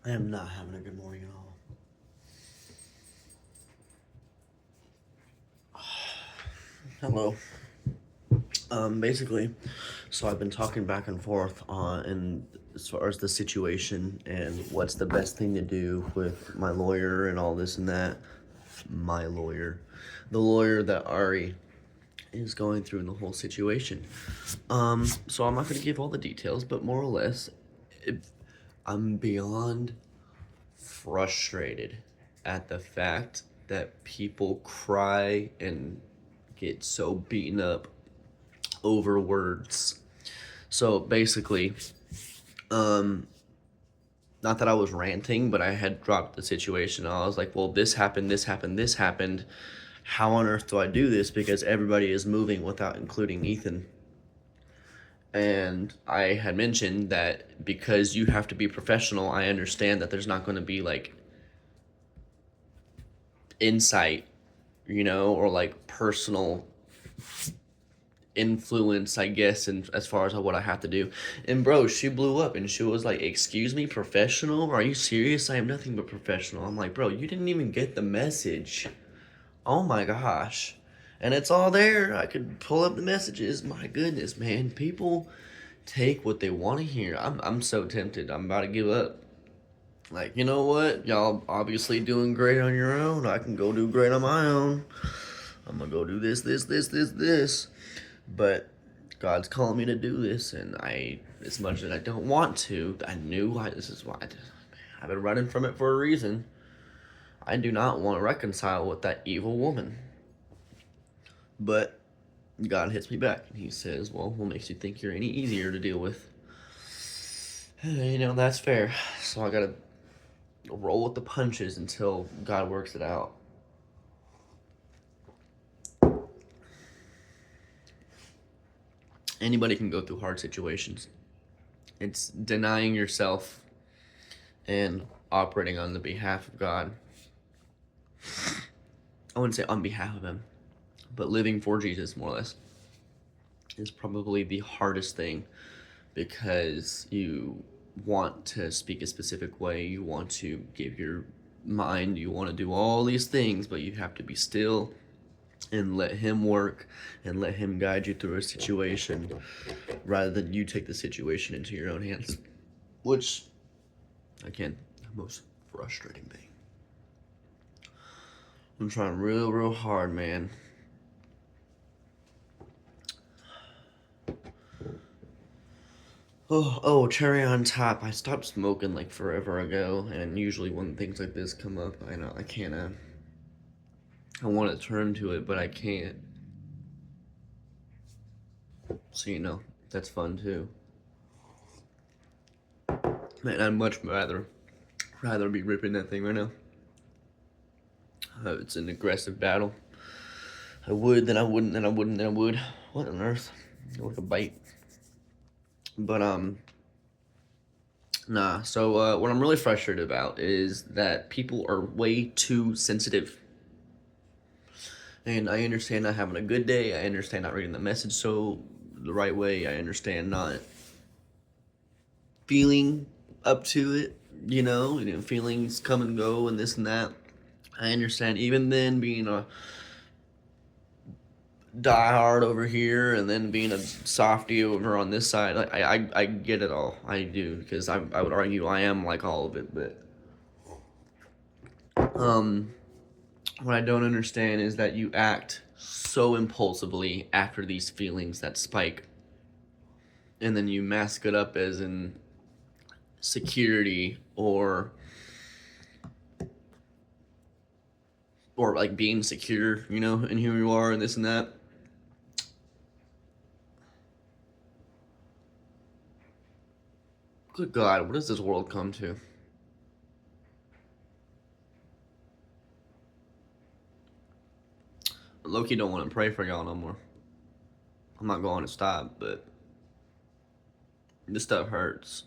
I am not having a good morning at all. Hello. Basically, so I've been talking back and forth on and as far as the situation and what's the best thing to do with my lawyer and all this and that. My lawyer, the lawyer that Ari is going through in the whole situation. So I'm not going to give all the details, but more or less, it, I'm beyond frustrated at the fact that people cry and get so beaten up over words. So basically, um, not that I was ranting, but I had dropped the situation. I was like, well, this happened, this happened, this happened. How on earth do I do this? Because everybody is moving without including Ethan. And I had mentioned that because you have to be professional, I understand that there's not going to be like insight, or like personal influence, I guess, and as far as what I have to do. And bro, she blew up and she was like, "Excuse me, professional? Are you serious? I am nothing but professional." I'm like, "Bro, you didn't even get the message." Oh my gosh. And it's all there. I could pull up the messages. My goodness, man. People take what they want to hear. I'm so tempted. I'm about to give up. Like, you know what? Y'all obviously doing great on your own. I can go do great on my own. I'm gonna go do this. But God's calling me to do this, and as much as I don't want to, I knew this is why I've been running from it for a reason. I do not want to reconcile with that evil woman. But God hits me back, and He says, "Well, what makes you think you're any easier to deal with?" That's fair. So I gotta roll with the punches until God works it out. Anybody can go through hard situations. It's denying yourself and operating on the behalf of God. I wouldn't say on behalf of Him, but living for Jesus, more or less, is probably the hardest thing because you want to speak a specific way, you want to give your mind, you want to do all these things, but you have to be still and let Him work and let Him guide you through a situation rather than you take the situation into your own hands, which, again, the most frustrating thing. I'm trying real hard, man. Oh, cherry on top. I stopped smoking like forever ago, and usually when things like this come up, I know I can't. I want to turn to it, but I can't. So that's fun too. Man, I'd much rather be ripping that thing right now. It's an aggressive battle. I would, then I wouldn't, then I wouldn't, then I would. What on earth? Like a bite. But nah. So what I'm really frustrated about is that people are way too sensitive. And I understand not having a good day. I understand not reading the message the right way. I understand not feeling up to it. Feelings come and go and this and that. I understand even then being a diehard over here and then being a softie over on this side. I get it all. I do because I would argue I am like all of it, but what I don't understand is that you act so impulsively after these feelings that spike, and then you mask it up as in security or like being secure, in who you are and this and that. Good God, what does this world come to? Loki don't want to pray for y'all no more. I'm not going to stop, but this stuff hurts.